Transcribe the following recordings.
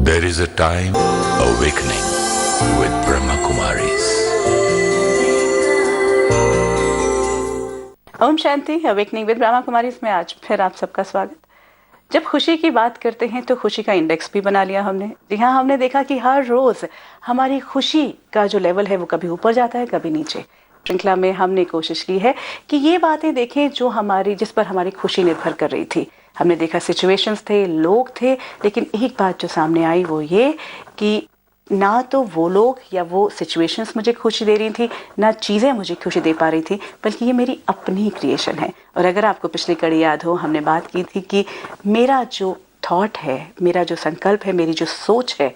There is a time awakening with Brahma Kumaris. ओम शांति। Awakening with Brahma Kumaris में आज फिर आप सबका स्वागत। जब खुशी की बात करते हैं तो खुशी का इंडेक्स भी बना लिया हमने। जी हाँ, हमने देखा कि हर रोज हमारी खुशी का जो लेवल है वो कभी ऊपर जाता है कभी नीचे। श्रृंखला में हमने कोशिश की है कि ये बातें देखें जो जिस पर हमारी खुशी निर्भर कर रही थी। हमने देखा सिचुएशंस थे, लोग थे, लेकिन एक बात जो सामने आई वो ये कि ना तो वो लोग या वो सिचुएशंस मुझे खुशी दे रही थी, ना चीज़ें मुझे खुशी दे पा रही थी, बल्कि ये मेरी अपनी क्रिएशन है। और अगर आपको पिछली कड़ी याद हो, हमने बात की थी कि मेरा जो थॉट है, मेरा जो संकल्प है, मेरी जो सोच है,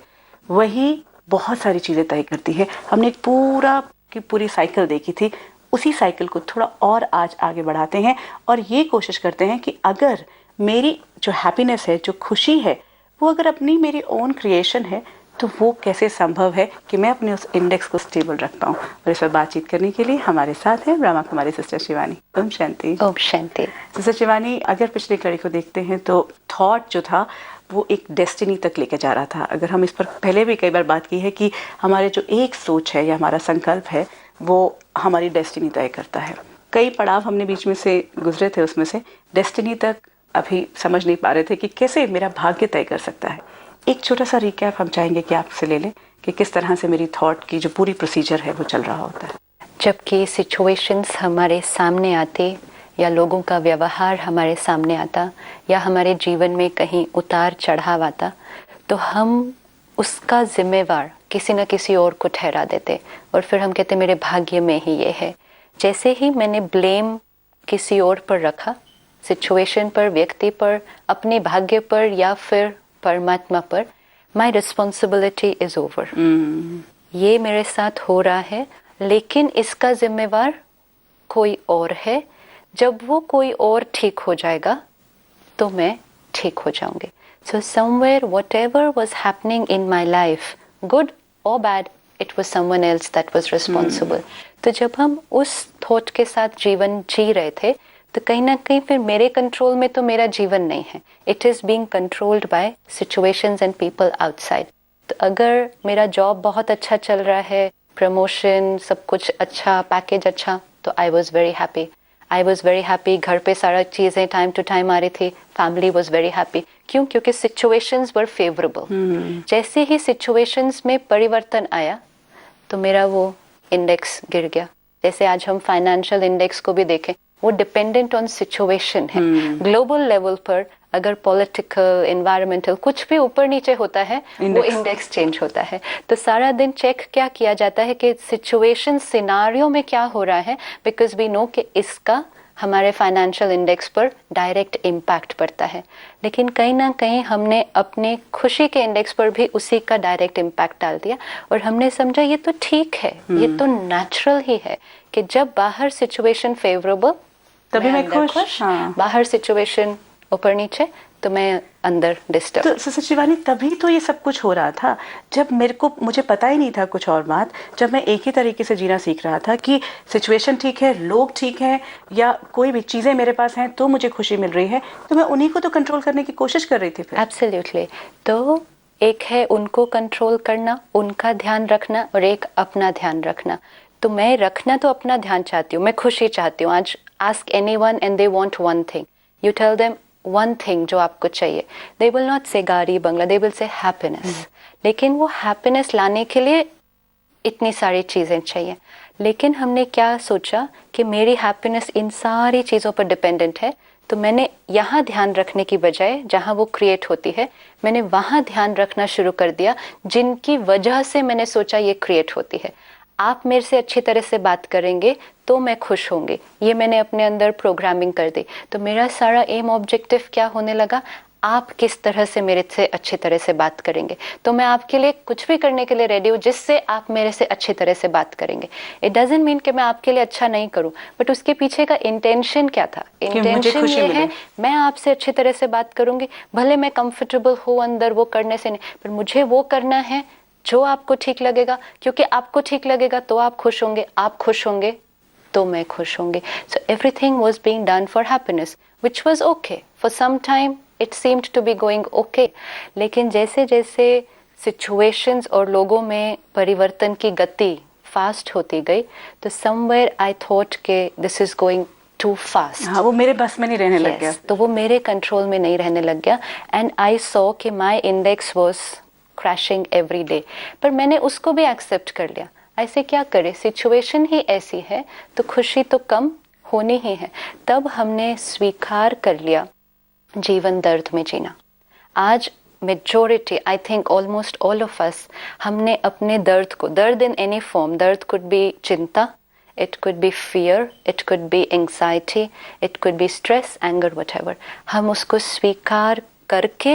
वही बहुत सारी चीज़ें तय करती है। हमने एक पूरी साइकिल देखी थी। उसी साइकिल को थोड़ा और आज आगे बढ़ाते हैं और ये कोशिश करते हैं कि अगर मेरी जो हैप्पीनेस है, जो खुशी है, वो अगर अपनी मेरी ओन क्रिएशन है तो वो कैसे संभव है कि मैं अपने उस इंडेक्स को स्टेबल रख पाऊँ। और इस पर बातचीत करने के लिए हमारे साथ हैं ब्रह्मा कुमारी सिस्टर शिवानी। ओम शांति। ओम शांति। सिस्टर शिवानी, अगर पिछली कड़ी को देखते हैं तो थॉट जो था वो एक डेस्टिनी तक लेके जा रहा था। अगर हम इस पर पहले भी कई बार बात की है कि हमारे जो एक सोच है या हमारा संकल्प है वो हमारी डेस्टिनी तय करता है। कई पड़ाव हमने बीच में से गुजरे थे, उसमें से डेस्टिनी तक अभी समझ नहीं पा रहे थे कि कैसे मेरा भाग्य तय कर सकता है। एक छोटा सा रिकैप हम चाहेंगे कि आपसे ले लें कि किस तरह से मेरी थॉट की जो पूरी प्रोसीजर है वो चल रहा होता है। जबकि सिचुएशंस हमारे सामने आते या लोगों का व्यवहार हमारे सामने आता या हमारे जीवन में कहीं उतार चढ़ाव आता, तो हम उसका जिम्मेवार किसी न किसी और को ठहरा देते और फिर हम कहते मेरे भाग्य में ही ये है। जैसे ही मैंने ब्लेम किसी और पर रखा, सिचुएशन पर, व्यक्ति पर, अपने भाग्य पर या फिर परमात्मा पर, माई रिस्पॉन्सिबिलिटी इज ओवर। ये मेरे साथ हो रहा है, लेकिन इसका जिम्मेवार कोई और है। जब वो कोई और ठीक हो जाएगा तो मैं ठीक हो जाऊंगी। So somewhere whatever was happening in my life, good और bad, it was someone else that was responsible. तो जब हम उस थॉट के साथ जीवन जी रहे थे तो कहीं ना कहीं फिर मेरे कंट्रोल में तो मेरा जीवन नहीं है। It is being controlled by situations and people outside. तो अगर मेरा जॉब बहुत अच्छा चल रहा है, प्रमोशन, सब कुछ अच्छा, पैकेज अच्छा, तो आई वॉज वेरी हैप्पी। घर पे सारा चीज़ें टाइम टू टाइम आ रही थी, फैमिली वॉज वेरी हैप्पी। क्यों? क्योंकि सिचुएशंस वर फेवरेबल। जैसे ही सिचुएशंस में परिवर्तन आया तो मेरा वो इंडेक्स गिर गया। जैसे आज हम फाइनेंशियल इंडेक्स को भी देखें, वो डिपेंडेंट ऑन सिचुएशन है। ग्लोबल लेवल पर अगर पॉलिटिकल, एनवायरमेंटल कुछ भी ऊपर नीचे होता है, वो इंडेक्स चेंज होता है। तो सारा दिन चेक क्या किया जाता है कि सिचुएशन, सिनारियो में क्या हो रहा है, बिकॉज वी नो कि इसका हमारे फाइनेंशियल इंडेक्स पर डायरेक्ट इम्पैक्ट पड़ता है। लेकिन कहीं ना कहीं हमने अपने खुशी के इंडेक्स पर भी उसी का डायरेक्ट इम्पैक्ट डाल दिया और हमने समझा ये तो ठीक है, ये तो नेचुरल ही है कि जब बाहर सिचुएशन फेवरेबल तभी मैं खुश। हाँ। बाहर सिचुएशन ऊपर नीचे तो मैं अंदर डिस्टर्ब। तो सिस्टर शिवानी, तभी तो ये सब कुछ हो रहा था जब मुझे पता ही नहीं था कुछ और बात। जब मैं एक ही तरीके से जीना सीख रहा था कि सिचुएशन ठीक है, लोग ठीक हैं, या कोई भी चीज़ें मेरे पास हैं तो मुझे खुशी मिल रही है, तो मैं उन्हीं को तो कंट्रोल करने की कोशिश कर रही थी फिर। एब्सोल्युटली। तो एक है उनको कंट्रोल करना, उनका ध्यान रखना, और एक अपना ध्यान रखना। तो मैं रखना तो अपना ध्यान चाहती हूँ, मैं खुशी चाहती हूँ। आज ask anyone and they want one thing, you tell them one thing जो आपको चाहिए, दे विल नॉट से गाड़ी बंगला, दे विल से हैप्पीनेस। लेकिन वो हैप्पीनेस लाने के लिए इतनी सारी चीज़ें चाहिए। लेकिन हमने क्या सोचा कि मेरी हैप्पीनेस इन सारी चीज़ों पर डिपेंडेंट है, तो मैंने यहाँ ध्यान रखने की बजाय जहाँ वो क्रिएट होती है, मैंने वहाँ ध्यान रखना शुरू कर दिया जिनकी वजह से मैंने सोचा ये क्रिएट होती है। आप मेरे से अच्छी तरह से बात करेंगे तो मैं खुश होंगी, ये मैंने अपने अंदर प्रोग्रामिंग कर दी। तो मेरा सारा एम ऑब्जेक्टिव क्या होने लगा, आप किस तरह से मेरे से अच्छी तरह से बात करेंगे, तो मैं आपके लिए कुछ भी करने के लिए रेडी हूँ जिससे आप मेरे से अच्छी तरह से बात करेंगे। इट डजंट मीन कि मैं आपके लिए अच्छा नहीं करूँ, बट उसके पीछे का इंटेंशन क्या था? इंटेंशन ये है, मैं आपसे अच्छी तरह से बात करूंगी, भले मैं कंफर्टेबल हूँ अंदर वो करने से नहीं, पर मुझे वो करना है जो आपको ठीक लगेगा, क्योंकि आपको ठीक लगेगा तो आप खुश होंगे, आप खुश होंगे तो मैं खुश होंगी। So everything was being done for happiness, which was okay for some time, it seemed to be going okay. लेकिन जैसे जैसे सिचुएशंस और लोगों में परिवर्तन की गति फास्ट होती गई, तो समवेयर आई थॉट के this is going too fast. हाँ, वो मेरे बस में नहीं रहने लग गया। तो वो मेरे कंट्रोल में नहीं रहने लग गया एंड आई सॉ कि my index was crashing every day. पर मैंने उसको भी एक्सेप्ट कर लिया। ऐसे क्या करे, सिचुएशन ही ऐसी है तो खुशी तो कम होनी ही है। तब हमने स्वीकार कर लिया जीवन दर्द में जीना। आज majority, I think almost all of us, हमने अपने दर्द को, दर्द इन एनी फॉर्म, दर्द कुड बी चिंता, it could be fear, it could be anxiety, it could be stress, anger, whatever, हम उसको स्वीकार करके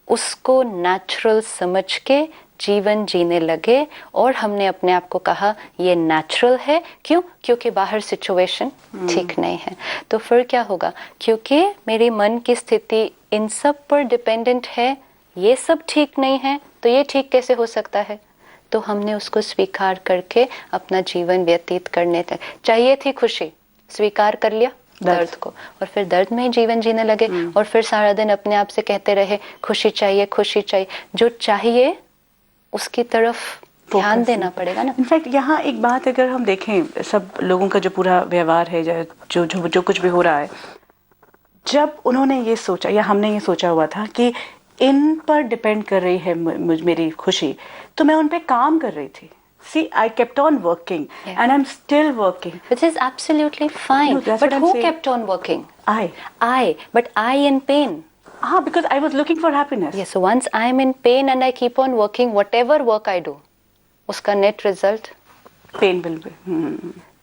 उसको नेचुरल समझ के जीवन जीने लगे और हमने अपने आप को कहा ये नेचुरल है। क्यों? क्योंकि बाहर सिचुएशन ठीक नहीं है। तो फिर क्या होगा, क्योंकि मेरी मन की स्थिति इन सब पर डिपेंडेंट है, ये सब ठीक नहीं है तो ये ठीक कैसे हो सकता है। तो हमने उसको स्वीकार करके अपना जीवन व्यतीत करने तक, चाहिए थी खुशी, स्वीकार कर लिया दर्द को और फिर दर्द में ही जीवन जीने लगे और फिर सारा दिन अपने आप से कहते रहे खुशी चाहिए, खुशी चाहिए। जो चाहिए उसकी तरफ ध्यान देना पड़ेगा ना। इनफैक्ट यहाँ एक बात अगर हम देखें, सब लोगों का जो पूरा व्यवहार है, जो जो जो कुछ भी हो रहा है, जब उन्होंने ये सोचा या हमने ये सोचा हुआ था कि इन पर डिपेंड कर रही है मेरी खुशी, तो मैं उन पे काम कर रही थी। See, I kept on working, and I'm still working. Which is absolutely fine. No, that's but what I'm who saying. kept on working? I. But I in pain. Because I was looking for happiness. Yes, so once I'm in pain and I keep on working, whatever work I do, उसका net result pain will be.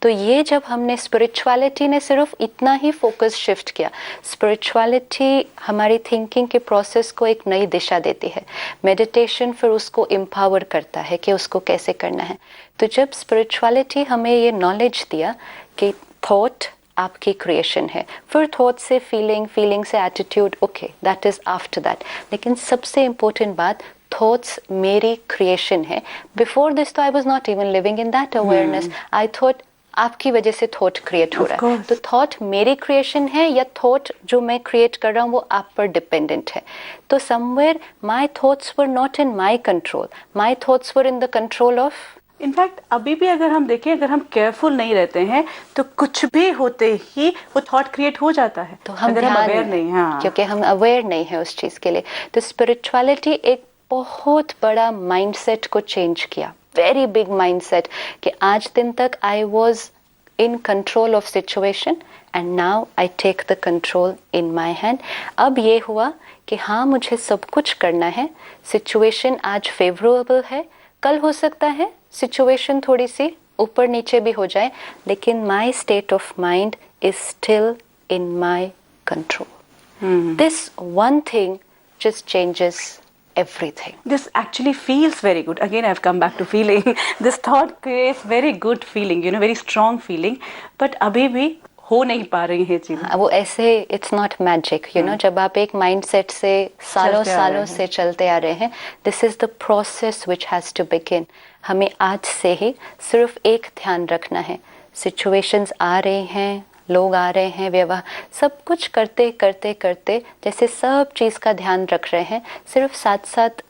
तो ये जब हमने spirituality ने सिर्फ इतना ही focus shift किया, spirituality हमारी थिंकिंग के प्रोसेस को एक नई दिशा देती है। मेडिटेशन फिर उसको एम्पावर करता है कि उसको कैसे करना है। तो जब स्पिरिचुअलिटी हमें ये नॉलेज दिया कि थॉट आपकी क्रिएशन है, फिर थॉट से फीलिंग, फीलिंग से attitude, okay that is after that. लेकिन सबसे इम्पोर्टेंट बात, थॉट्स मेरी क्रिएशन है। बिफोर दिस तो I was not even living in that awareness. I thought आपकी वजह से थॉट क्रिएट हो रहा है, तो थॉट मेरी क्रिएशन है या थॉट जो मैं क्रिएट कर रहा हूँ वो आप पर डिपेंडेंट है। तो somewhere my thoughts were not in my control, my thoughts were in the control of. In fact अभी भी अगर हम देखें, अगर हम केयरफुल नहीं रहते हैं तो कुछ भी होते ही वो थॉट क्रिएट हो जाता है। तो हम अगर हम अवेयर नहीं, हाँ, क्योंकि हम अवेयर नहीं है उस चीज के लिए। तो स्पिरिचुअलिटी एक बहुत बड़ा माइंडसेट को चेंज किया, वेरी बिग माइंडसेट, कि आज दिन तक I was in control of situation and now I take the control in my hand. अब ये हुआ कि हाँ मुझे सब कुछ करना है, सिचुएशन आज फेवरेबल है, कल हो सकता है सिचुएशन थोड़ी सी ऊपर नीचे भी हो जाए, लेकिन my state of mind is still in my control. This one thing just changes everything. This actually feels very good. Again, I've come back to feeling. This thought creates very good feeling, very strong feeling. But अभी भी हो नहीं पा रही है चीजें। वो ऐसे, it's not magic, जब आप एक mindset से सालों से चलते आ रहे हैं, this is the process which has to begin. हमें आज से ही सिर्फ एक ध्यान रखना है, situations आ रहे हैं, लोग आ रहे हैं, व्यवहार, सब कुछ करते करते करते जैसे सब चीज़ का ध्यान रख रहे हैं, सिर्फ साथ साथ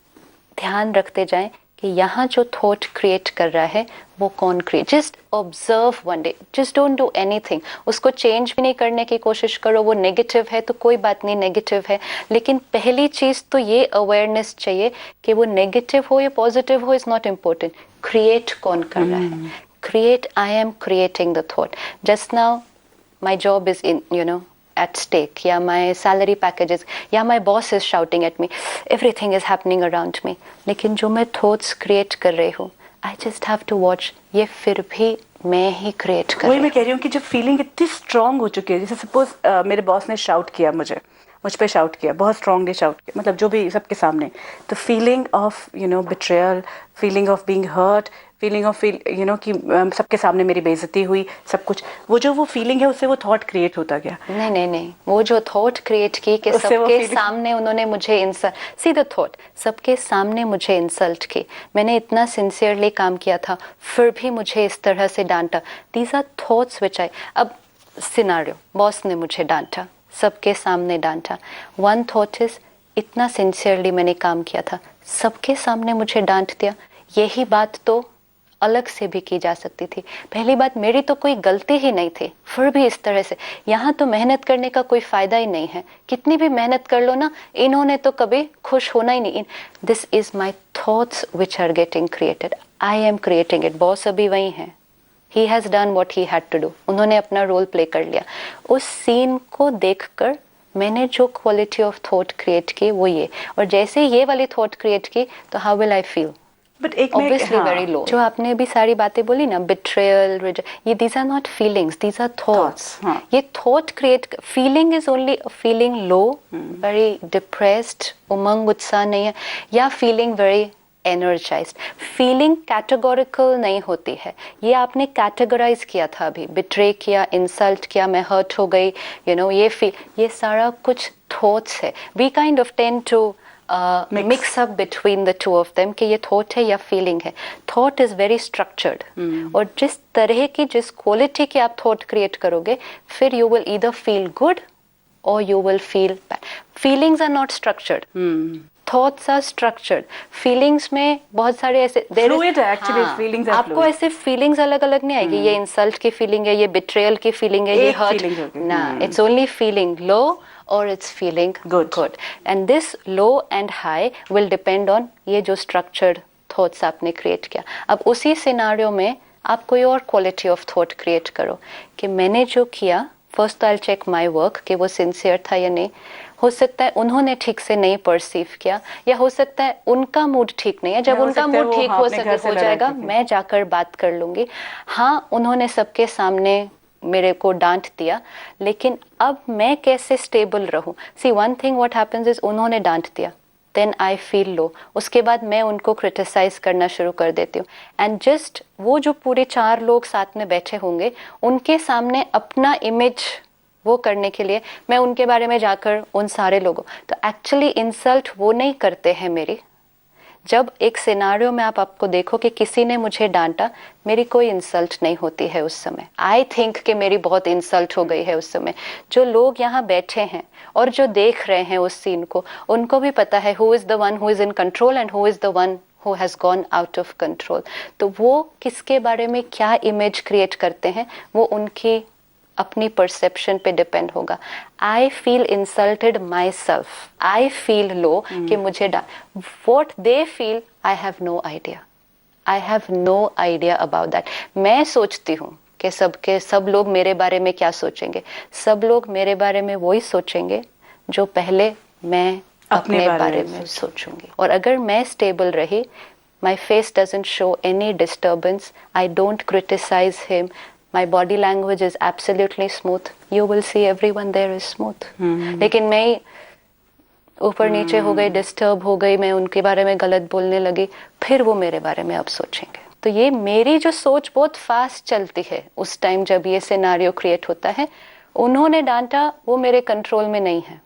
ध्यान रखते जाएं कि यहाँ जो थॉट क्रिएट कर रहा है वो कौन create. Just observe one day, just don't do anything. उसको चेंज भी नहीं करने की कोशिश करो, वो नेगेटिव है तो कोई बात नहीं, नेगेटिव है, लेकिन पहली चीज़ तो ये अवेयरनेस चाहिए कि वो नेगेटिव हो या पॉजिटिव हो, इज़ नॉट इम्पोर्टेंट, क्रिएट कौन कर रहा है। Create, I am creating the thought. Just now my job is at stake, या my salary packages, या my boss is shouting at me, everything is happening around me, लेकिन जो मैं thoughts create कर रही हूँ, I just have to watch, ये फिर भी मैं ही create कर रही हूँ। वही मैं कह रही हूँ कि जब फीलिंग इतनी स्ट्रांग हो चुकी है, जैसे सपोज मेरे बॉस ने शाउट किया, मुझ पे शाउट किया, बहुत स्ट्रांगली शाउट किया, मतलब जो भी सबके सामने, तो feeling of betrayal, feeling of being hurt, feeling of कि सबके सामने मेरी बेइज्जती हुई, सब कुछ, वो फीलिंग है, उससे वो थॉट क्रिएट होता गया। नहीं, वो जो थॉट क्रिएट की कि सबके सामने उन्होंने मुझे इंसल्ट, सी द थॉट, सबके सामने मुझे इंसल्ट की, मैंने इतना सिंसियरली काम किया था, फिर भी मुझे इस तरह से डांटा। दीज आर थॉट्स विच आई, अब सिनारियो, बॉस ने मुझे डांटा, सबके सामने डांटा, वन थॉट इज इतना सिंसियरली मैंने काम किया था, सबके सामने मुझे डांट दिया। यही बात तो अलग से भी की जा सकती थी। पहली बात, मेरी तो कोई गलती ही नहीं थी, फिर भी इस तरह से। यहाँ तो मेहनत करने का कोई फायदा ही नहीं है, कितनी भी मेहनत कर लो ना, इन्होंने तो कभी खुश होना ही नहीं। This is my thoughts which are getting created, I am creating it. Boss अभी वही है, he has done what he had to do, उन्होंने अपना रोल प्ले कर लिया। उस सीन को देखकर मैंने जो क्वालिटी ऑफ थॉट क्रिएट की वो ये, और जैसे ये वाली थॉट क्रिएट की तो how will I feel? But एक ऑब्वियसली वेरी लो। जो आपने अभी सारी बातें बोली ना, बिट्रेयल, ये these are not feelings, these are thoughts. ये thought create, feeling is only feeling low, very depressed, उमंग उत्साह नहीं है, या feeling very energised. Feeling categorical नहीं होती है, ये आपने कैटेगराइज किया था अभी, बिट्रे किया, इंसल्ट किया, मैं हर्ट हो गई, ये सारा कुछ थॉट्स है। We kind of tend to mix up between the two of them कि ये थॉट है या फीलिंग है। थॉट इज वेरी स्ट्रक्चर्ड, और जिस तरह की, जिस क्वालिटी की आप थॉट क्रिएट करोगे, फिर you will either feel good और you will feel bad. Feelings are not structured, thoughts are structured. Feelings में बहुत सारे ऐसे फ्लूइड है एक्चुअली, फीलिंग्स आर आपको ऐसे फीलिंग्स अलग अलग नहीं आएगी, ये इंसल्ट की फीलिंग है, ये बिट्रेयल की फीलिंग है, ये हर्ट ना, it's only feeling low or it's feeling good. And this low and high will depend on ये जो structured thoughts आपने create किया। अब उसी सिनारियो में आप कोई और quality of thought create करो कि मैंने जो किया, first I'll check my work कि वो sincere था या नहीं। हो सकता है उन्होंने ठीक से नहीं परसीव किया, या हो सकता है उनका मूड ठीक नहीं है। जब उनका मूड ठीक हो जाएगा, मैं जाकर बात कर लूंगी। हाँ, उन्होंने सबके सामने मेरे को डांट दिया, लेकिन अब मैं कैसे स्टेबल रहूं? See one thing what happens is, उन्होंने डांट दिया, देन आई फील लो, उसके बाद मैं उनको क्रिटिसाइज करना शुरू कर देती हूँ। एंड जस्ट वो जो पूरे 4 लोग साथ में बैठे होंगे, उनके सामने अपना इमेज वो करने के लिए मैं उनके बारे में जाकर उन सारे लोगों, तो एक्चुअली इंसल्ट वो नहीं करते हैं मेरी। जब एक सिनारियो में आपको देखो कि किसी ने मुझे डांटा, मेरी कोई इंसल्ट नहीं होती है उस समय। आई थिंक कि मेरी बहुत इंसल्ट हो गई है उस समय। जो लोग यहाँ बैठे हैं और जो देख रहे हैं उस सीन को, उनको भी पता है who is the one who is in control and who is the one who has gone out of control. तो वो किसके बारे में क्या इमेज क्रिएट करते हैं, वो उनकी अपनी परसेप्शन पे डिपेंड होगा। I feel insulted myself, I feel low कि मुझे what they feel, I have no idea, I have no idea about that. मैं सोचती हूँ कि सब लोग मेरे बारे में क्या सोचेंगे। सब लोग मेरे बारे में वही सोचेंगे जो पहले मैं अपने बारे में सोचूंगी। और अगर मैं स्टेबल रही, my face doesn't show any disturbance, I don't criticise him, my body language is absolutely smooth, you will see everyone there is smooth। लेकिन मैं ऊपर नीचे हो गई, डिस्टर्ब हो गई, मैं उनके बारे में गलत बोलने लगी, फिर वो मेरे बारे में अब सोचेंगे। तो ये मेरी जो सोच बहुत फास्ट चलती है उस टाइम जब ये सिनारियो क्रिएट होता है। उन्होंने डांटा, वो मेरे कंट्रोल में नहीं है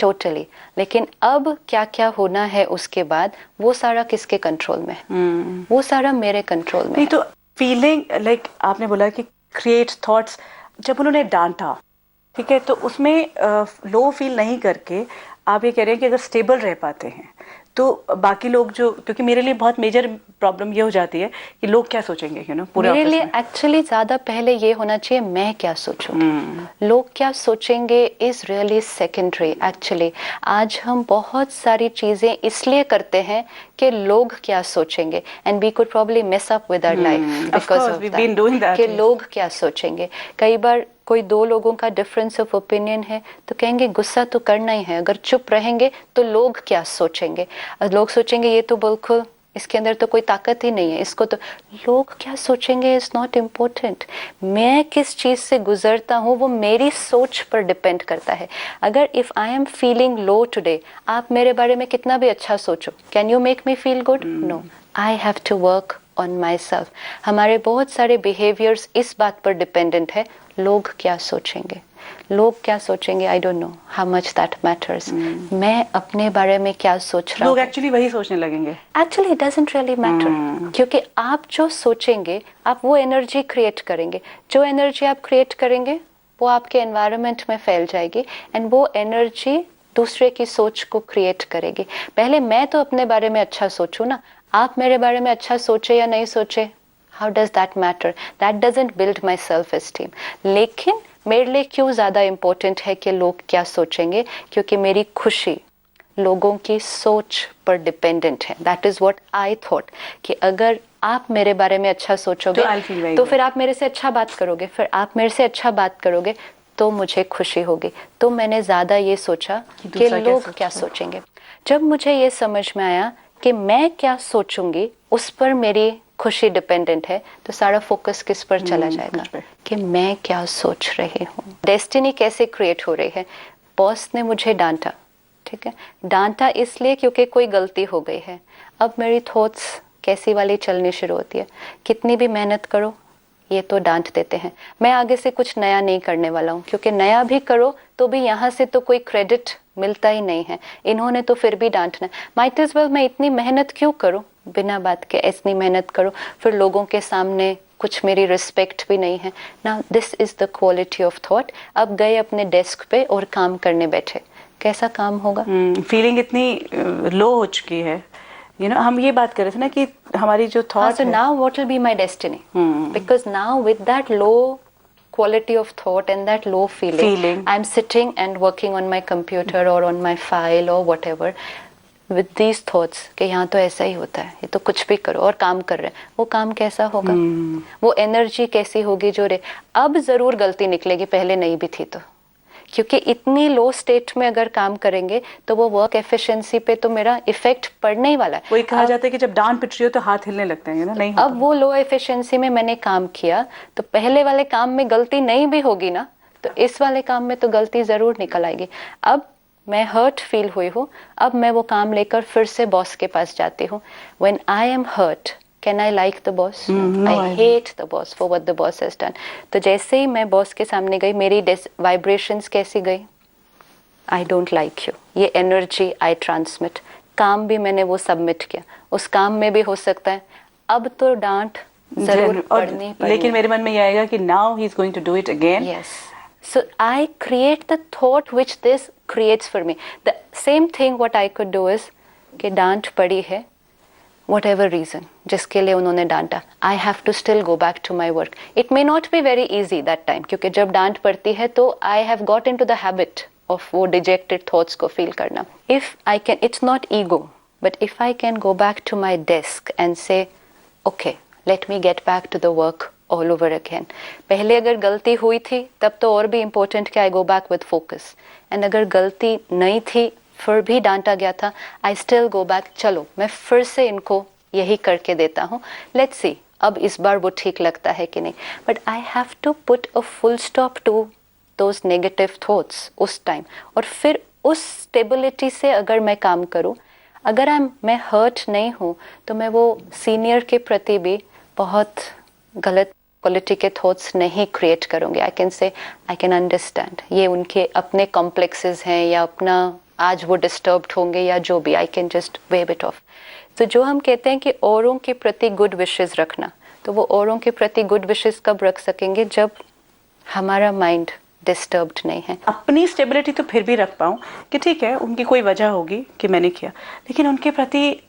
टोटली, लेकिन अब क्या क्या होना है उसके बाद, वो सारा किसके कंट्रोल में है? वो सारा मेरे कंट्रोल में। नहीं तो फीलिंग लाइक आपने बोला कि क्रिएट थॉट्स, जब उन्होंने डांटा, ठीक है, तो उसमें लो फील नहीं करके आप ये कह रहे हैं कि अगर स्टेबल रह पाते हैं तो बाकी लोग जो, क्योंकि मेरे लिए बहुत मेजर प्रॉब्लम ये हो जाती है कि लोग क्या सोचेंगे, पूरे मेरे लिए एक्चुअली ज्यादा पहले ये होना चाहिए मैं क्या सोचूंगी। लोग क्या सोचेंगे इज रियली सेकेंडरी एक्चुअली। आज हम बहुत सारी चीजें इसलिए करते हैं कि लोग क्या सोचेंगे, and we could probably mess up with our life because of that कि लोग क्या सोचेंगे। कई बार कोई 2 लोगों का डिफरेंस ऑफ ओपिनियन है तो कहेंगे गुस्सा तो करना ही है, अगर चुप रहेंगे तो लोग क्या सोचेंगे। लोग सोचेंगे ये तो बिल्कुल, इसके अंदर तो कोई ताकत ही नहीं है, इसको तो लोग क्या सोचेंगे इज नॉट इम्पोर्टेंट। मैं किस चीज से गुजरता हूँ वो मेरी सोच पर डिपेंड करता है। अगर if I am feeling low today, आप मेरे बारे में कितना भी अच्छा सोचो, can you make me feel good? No, I have to work on myself. हमारे बहुत सारे बिहेवियर्स इस बात पर डिपेंडेंट है, लोग क्या सोचेंगे। लोग क्या सोचेंगे, I don't know how much that matters. मैं अपने बारे में क्या सोच रहा हूँ, लोग एक्चुअली वही सोचने लगेंगे। Actually it doesn't really matter, क्योंकि आप जो सोचेंगे आप वो एनर्जी क्रिएट करेंगे। जो एनर्जी आप क्रिएट करेंगे वो आपके एनवायरनमेंट में फैल जाएगी, एंड वो एनर्जी दूसरे की सोच को क्रिएट करेगी। पहले मैं तो अपने बारे में अच्छा सोचूं ना, आप मेरे बारे में अच्छा सोचे या नहीं सोचे, how does that matter, that doesn't build my self esteem. लेकिन मेरे लिए क्यों ज्यादा इंपॉर्टेंट है कि लोग क्या सोचेंगे, क्योंकि मेरी खुशी लोगों की सोच पर डिपेंडेंट है। That is what I thought कि अगर आप मेरे बारे में अच्छा सोचोगे तो I'll feel very तो good. फिर आप मेरे से अच्छा बात करोगे, फिर आप मेरे से अच्छा बात करोगे तो मुझे खुशी होगी। तो मैंने ज्यादा ये सोचा कि दूसरा क्या लोग क्या सोचेगा। सोचेंगे। जब मुझे ये समझ में आया कि मैं क्या सोचूंगी उस पर मेरी खुशी डिपेंडेंट है, तो सारा फोकस किस पर चला जाएगा, मुझ पे। कि मैं क्या सोच रही हूँ। डेस्टिनी कैसे क्रिएट हो रही है। बॉस ने मुझे डांटा, ठीक है, डांटा इसलिए क्योंकि कोई गलती हो गई है। अब मेरी थॉट्स कैसी वाली चलनी शुरू होती है, कितनी भी मेहनत करो ये तो डांट देते हैं, मैं आगे से कुछ नया नहीं करने वाला हूँ, क्योंकि नया भी करो तो भी यहाँ से तो कोई क्रेडिट मिलता ही नहीं है, इन्होंने तो फिर भी डांटना। माइट एज वेल मैं इतनी मेहनत क्यों करूँ, बिना बात के इतनी मेहनत करूँ, फिर लोगों के सामने कुछ मेरी रिस्पेक्ट भी नहीं है ना। This is the quality of thought. अब गए अपने डेस्क पे और काम करने बैठे, कैसा काम होगा। फीलिंग इतनी लो हो चुकी है, हम ये बात कर रहे थे ना कि हमारी जो thought so now what will be my destiny, because now with that low quality of thought and that low feeling I'm sitting and working on my computer or on my file or whatever with these thoughts कि यहाँ तो ऐसा ही होता है, ये तो कुछ भी करो और काम कर रहे हैं, वो काम कैसा होगा, वो एनर्जी कैसी होगी जो रे। अब जरूर गलती निकलेगी, पहले नहीं भी थी तो, क्योंकि इतनी लो स्टेट में अगर काम करेंगे तो वो वर्क एफिशिएंसी पे तो मेरा इफेक्ट पड़ने ही वाला है। वही कहा जाता है कि जब डांट पिट रही हो तो हाथ हिलने लगते हैं, नहीं होता। अब वो लो एफिशिएंसी में मैंने काम किया तो पहले वाले काम में गलती नहीं भी होगी ना, तो इस वाले काम में तो गलती जरूर निकल आएगी। अब मैं हर्ट फील हुई हूँ, अब मैं वो काम लेकर फिर से बॉस के पास जाती हूँ। When I am hurt, can I like the boss? I hate the boss for what the boss has done. तो जैसे ही मैं बॉस के सामने गई, मेरी वाइब्रेशंस कैसी गई, आई डोंट लाइक यू, ये एनर्जी आई ट्रांसमिट। काम भी मैंने वो सबमिट किया, उस काम में भी हो सकता है अब तो डांट जरूर पड़नी। लेकिन मेरे मन में ये आएगा कि now he is going to do it again. Yes, so I create the thought which this creates for me. The same thing what I could do is कि डांट पड़ी है, whatever reason जिसके लिए उन्होंने डांटा, I have to still go back to my work. It may not be very easy that time, क्योंकि जब डांट पड़ती है तो I have got into the habit of वो dejected thoughts को feel करना. If I can, it's not ego, but if I can go back to my desk and say, okay, let me get back to the work all over again. पहले अगर गलती हुई थी तब तो और भी इम्पोर्टेंट कि I go back with focus, and अगर गलती नहीं थी फिर भी डांटा गया था, आई स्टिल गो बैक, चलो मैं फिर से इनको यही करके देता हूँ, लेट्स सी अब इस बार वो ठीक लगता है कि नहीं। But I have to put a full stop to those negative thoughts उस टाइम, और फिर उस स्टेबिलिटी से अगर मैं काम करूँ, अगर मैं हर्ट नहीं हूँ तो मैं वो सीनियर के प्रति भी बहुत गलत क्वालिटी के थॉट्स नहीं क्रिएट करूंगी। I can say I can understand ये उनके अपने कॉम्प्लेक्सेस हैं या अपना आज वो डिस्टर्ब्ड होंगे या जो भी, I can just wave it of. तो जो हम कहते हैं कि औरों के प्रति गुड विशेस रखना, तो वो औरों के प्रति गुड विशेस कब रख सकेंगे, जब हमारा माइंड डिस्टर्ब्ड नहीं है। अपनी स्टेबिलिटी तो फिर भी रख पाऊँ कि ठीक है उनकी कोई वजह होगी कि मैंने किया, लेकिन उनके प्रति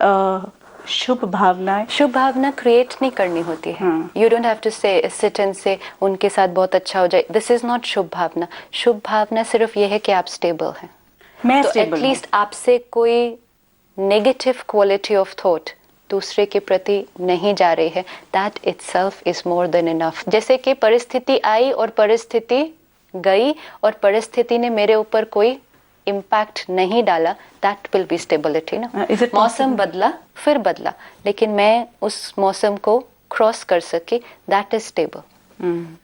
शुभ भावना क्रिएट नहीं करनी होती है। यू डोंट हैव टू से सिट एंड से उनके साथ बहुत अच्छा हो जाए, दिस इज नॉट शुभ भावना। शुभ भावना सिर्फ ये है कि आप स्टेबल हैं, मैं तो स्टेबल एटलीस्ट आपसे कोई नेगेटिव क्वालिटी ऑफ थॉट दूसरे के प्रति नहीं जा रही है, that itself is more than enough. जैसे कि परिस्थिति आई और परिस्थिति गई और परिस्थिति ने मेरे ऊपर कोई इम्पैक्ट नहीं डाला, दैट विल बी स्टेबिलिटी ना। मौसम बदला फिर बदला, लेकिन मैं उस मौसम को क्रॉस कर सकी, दैट इज स्टेबल।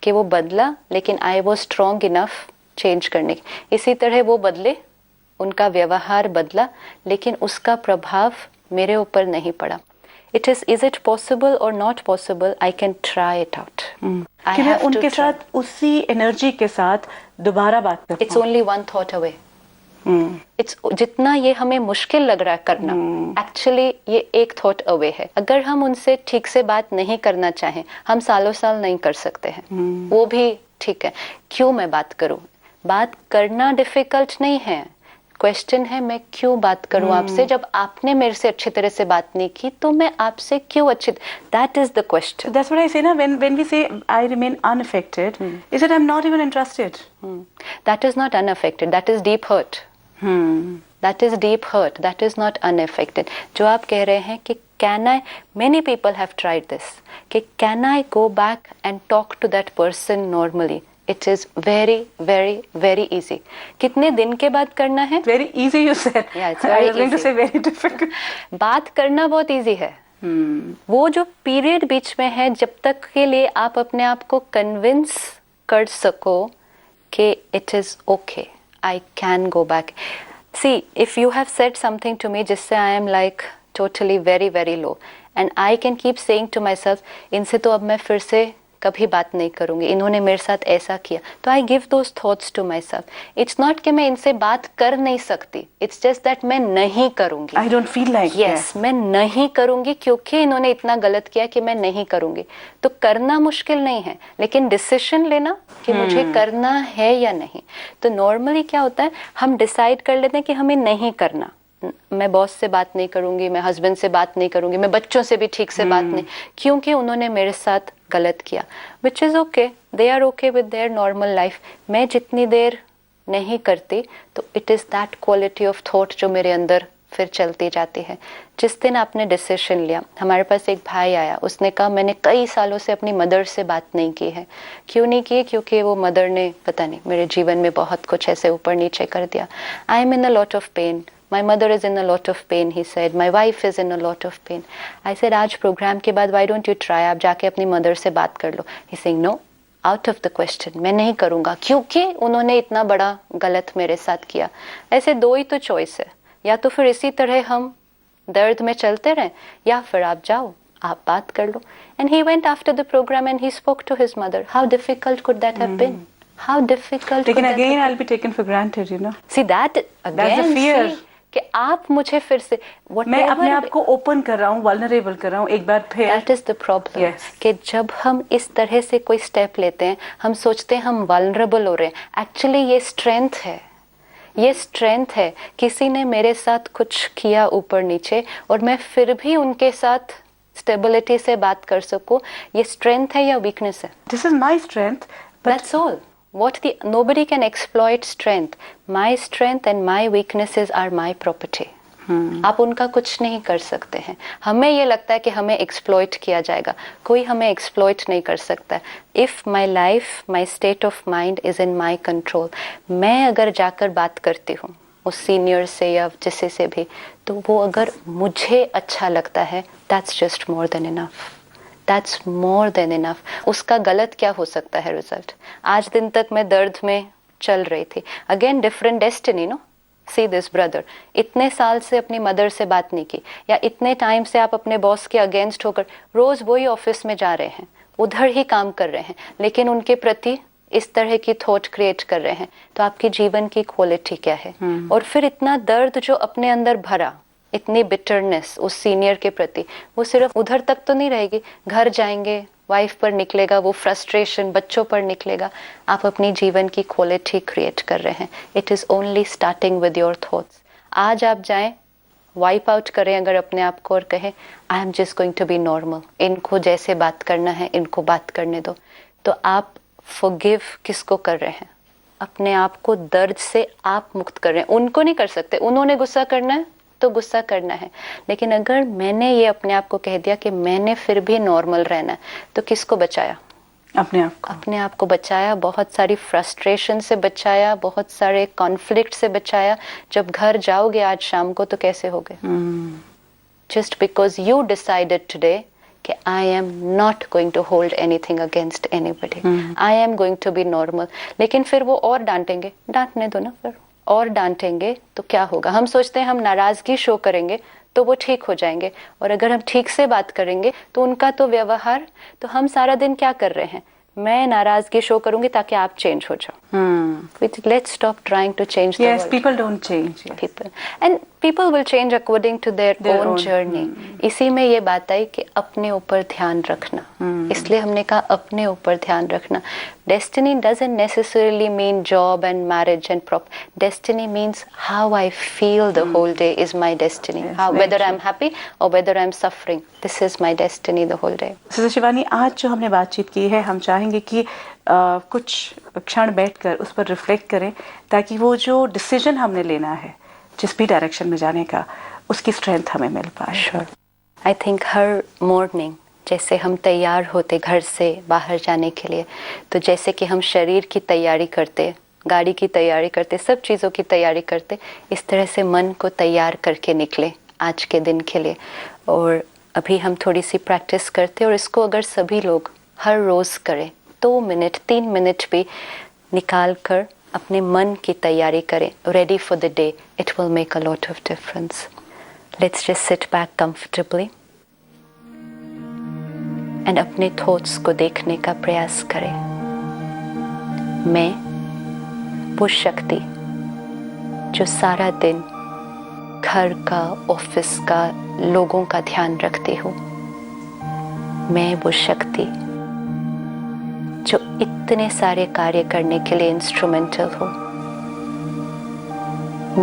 कि वो बदला लेकिन I was strong enough change करने की। इसी तरह वो बदले, उनका व्यवहार बदला, लेकिन उसका प्रभाव मेरे ऊपर नहीं पड़ा। इज इट पॉसिबल और not possible, I can try it out. कि मैं उनके साथ उसी एनर्जी के साथ दोबारा बात कर, it's only one thought away. It's जितना ये हमें मुश्किल लग रहा है करना, एक्चुअली ये एक थॉट अवे है। अगर हम उनसे ठीक से बात नहीं करना चाहें, हम सालों साल नहीं कर सकते हैं, वो भी ठीक है। क्यों मैं बात करूं? बात करना डिफिकल्ट नहीं है, क्वेश्चन है मैं क्यों बात करूं आपसे जब आपने मेरे से अच्छी तरह से बात नहीं की, तो मैं आपसे क्यों अच्छी, that is the question. That's what I say, na, when we say I remain unaffected, is that I'm not even interested. That is not unaffected, that is deep hurt. That is deep hurt, that is not unaffected. जो आप कह रहे हैं कि can I, many people have tried this, कि can I go back and talk to that person normally? It is very very very easy. कितने दिन के बाद करना है? Very easy, you said. Yeah, it's I very was going to easy. say very difficult. बात करना बहुत easy है. वो जो पीरियड बीच में है, जब तक के लिए आप अपने आप को कन्विंस कर सको कि it is okay, I can go back. See, if you have said something to me जिससे I am like totally very very low, and I can keep saying to myself, इनसे तो अब मैं फिर से कभी बात नहीं करूंगी, इन्होंने मेरे साथ ऐसा किया, तो I give those thoughts to myself. It's not कि मैं इनसे बात कर नहीं सकती, इट्स जस्ट दैट मैं नहीं करूंगी. I don't feel like yes, मैं नहीं करूंगी क्योंकि इन्होंने इतना गलत किया कि मैं नहीं करूंगी. तो करना मुश्किल नहीं है, लेकिन डिसीजन लेना कि मुझे करना है या नहीं. तो नॉर्मली क्या होता है, हम डिसाइड कर लेते हैं कि हमें नहीं करना. मैं बॉस से बात नहीं करूंगी, मैं हस्बैंड से बात नहीं करूंगी, मैं बच्चों से भी ठीक से बात नहीं, क्योंकि उन्होंने मेरे साथ गलत किया. Which is okay, they are okay with their normal life. मैं जितनी देर नहीं करती, तो it is that quality of thought जो मेरे अंदर फिर चलती जाती है. जिस दिन आपने डिसीजन लिया, हमारे पास एक भाई आया, उसने कहा मैंने कई सालों से अपनी मदर से बात नहीं की है. क्यों नहीं की? क्योंकि वो मदर ने पता नहीं मेरे जीवन में बहुत कुछ ऐसे ऊपर नीचे कर दिया. I am in a lot of pain. My mother is in a lot of pain, he said. My wife is in a lot of pain. I said, आज प्रोग्राम के बाद why don't you try? आप जाके अपनी mother से बात कर लो. He's saying, no, out of the question. मैं नहीं करूँगा क्योंकि उन्होंने इतना बड़ा गलत मेरे साथ किया. ऐसे दो ही तो चॉइस है, या तो फिर इसी तरह हम दर्द में चलते रहें, या फिर आप जाओ, आप बात कर लो. And he went after the program and he spoke to his mother. How difficult could that have been? How difficult? Lekin again, I'll be taken for granted, you know. See that again. That's the fear. See, कि आप मुझे फिर से मैं अपने आप को open कर रहा हूँ, वल्नरेबल कर रहा हूँ एक बार फिर. दैट इज द प्रॉब्लम, कि जब हम इस तरह से कोई स्टेप लेते हैं, हम सोचते हैं हम वल्नरेबल हो रहे हैं. एक्चुअली ये स्ट्रेंथ है, ये स्ट्रेंथ है. किसी ने मेरे साथ कुछ किया ऊपर नीचे और मैं फिर भी उनके साथ स्टेबिलिटी से बात कर सकूं, ये स्ट्रेंथ है या वीकनेस है? This is my strength. That's all. Nobody can exploit strength. My strength and my weaknesses are my property. आप उनका कुछ नहीं कर सकते हैं. हमें ये लगता है कि हमें एक्सप्लॉइट किया जाएगा, कोई हमें एक्सप्लॉइट नहीं कर सकता. If my life, my state of mind is in my control. मैं अगर जाकर बात करती हूँ उस सीनियर से या जिससे से भी, तो वो अगर मुझे अच्छा लगता है, that's just more than enough. That's more than enough. उसका गलत क्या हो सकता है रिजल्ट? आज दिन तक मैं दर्द में चल रही थी. Again different destiny, no. See this brother, इतने साल से अपनी मदर से बात नहीं की, या इतने टाइम से आप अपने बॉस के अगेंस्ट होकर रोज वही ऑफिस में जा रहे हैं, उधर ही काम कर रहे हैं, लेकिन उनके प्रति इस तरह की थॉट क्रिएट कर रहे हैं. तो आपकी जीवन की क्वालिटी क्या है? और फिर इतना दर्द जो अपने अंदर भरा, इतनी बिटरनेस उस सीनियर के प्रति, वो सिर्फ उधर तक तो नहीं रहेगी, घर जाएंगे, वाइफ पर निकलेगा, वो फ्रस्ट्रेशन बच्चों पर निकलेगा. आप अपनी जीवन की क्वालिटी क्रिएट कर रहे हैं. It is only starting with your thoughts. आज आप जाएं, वाइप आउट करें अगर अपने आप को, और कहें I am just going to be normal, इनको जैसे बात करना है इनको बात करने दो, तो आप फॉरगिव किसको कर रहे हैं? अपने आप को दर्द से आप मुक्त कर रहे हैं. उनको नहीं कर सकते, उन्होंने गुस्सा करना है तो गुस्सा करना है, लेकिन अगर मैंने ये अपने आप को कह दिया कि मैंने फिर भी नॉर्मल रहना है, तो किसको बचाया? अपने आप को. अपने आप को बचाया, बहुत सारी फ्रस्ट्रेशन से बचाया, बहुत सारे कॉन्फ्लिक्ट से बचाया. जब घर जाओगे आज शाम को तो कैसे होगे? Just because you decided today कि I am not going to hold anything against anybody, I am going to be normal. लेकिन फिर वो और डांटेंगे, डांटने दो ना. फिर और डांटेंगे तो क्या होगा? हम सोचते हैं हम नाराजगी शो करेंगे तो वो ठीक हो जाएंगे, और अगर हम ठीक से बात करेंगे तो उनका तो व्यवहार, तो हम सारा दिन क्या कर रहे हैं? मैं नाराजगी शो करूंगी ताकि आप चेंज हो जाओ. Let's stop trying to change the Yes, world. people don't change. Yes. People, and people will change according to their Their own own, journey. इसी में ये बात आई कि अपने ऊपर ध्यान रखना, इसलिए हमने कहा अपने ऊपर ध्यान रखना. Destiny doesn't necessarily mean job and marriage and destiny means how I feel the whole day is my destiny. Yes, How, very whether true. I'm happy or whether I'm suffering, this is my destiny the whole day. Sister Shivani, आज जो हमने बातचीत की है, हम चाहेंगे कि कुछ क्षण बैठकर उस पर रिफ्लेक्ट करें, ताकि वो जो डिसीजन हमने लेना है जिस भी डायरेक्शन में जाने का, उसकी स्ट्रेंथ हमें मिल पाए. Sure. I think her morning जैसे हम तैयार होते घर से बाहर जाने के लिए, तो जैसे कि हम शरीर की तैयारी करते, गाड़ी की तैयारी करते, सब चीज़ों की तैयारी करते, इस तरह से मन को तैयार करके निकले आज के दिन के लिए. और अभी हम थोड़ी सी प्रैक्टिस करते, और इसको अगर सभी लोग हर रोज़ करें, 2 मिनट 3 मिनट भी निकाल कर अपने मन की तैयारी करें, ready for the day, it will make a lot of difference. Let's just sit back comfortably and अपने थॉट्स को देखने का प्रयास करें. मैं वो शक्ति जो सारा दिन घर का, ऑफिस का, लोगों का ध्यान रखती हूँ, मैं वो शक्ति जो इतने सारे कार्य करने के लिए इंस्ट्रूमेंटल हूँ,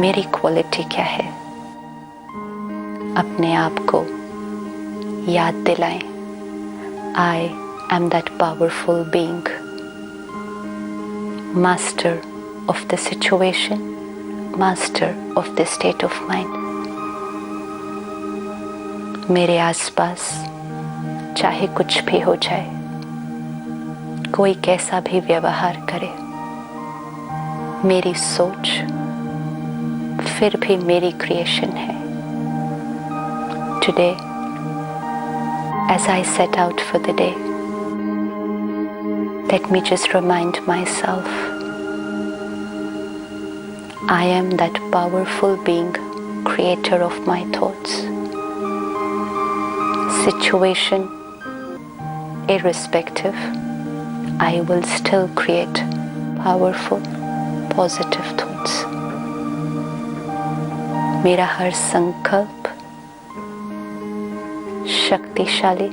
मेरी क्वालिटी क्या है, अपने आप को याद दिलाएं. I am that powerful being, master of the situation, master of the state of mind. मेरे आसपास चाहे कुछ भी हो जाए, कोई कैसा भी व्यवहार करे, मेरी सोच फिर भी मेरी क्रिएशन है. Today, as I set out for the day, let me just remind myself, I am that powerful being, creator of my thoughts. Situation irrespective, I will still create powerful, positive thoughts. मेरा हर संकल्प शक्तिशाली,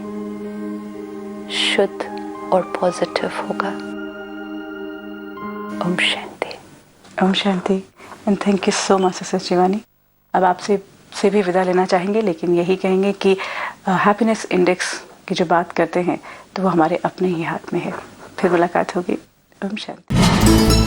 शुद्ध और positive होगा. Om Shanti. Om Shanti. And thank you so much sister Shivani. अब आपसे भी विदा लेना चाहेंगे, लेकिन यही कहेंगे कि हैप्पीनेस इंडेक्स की जो बात करते हैं, तो वो हमारे अपने ही हाथ में है. फिर मुलाकात होगी. ओम शांति.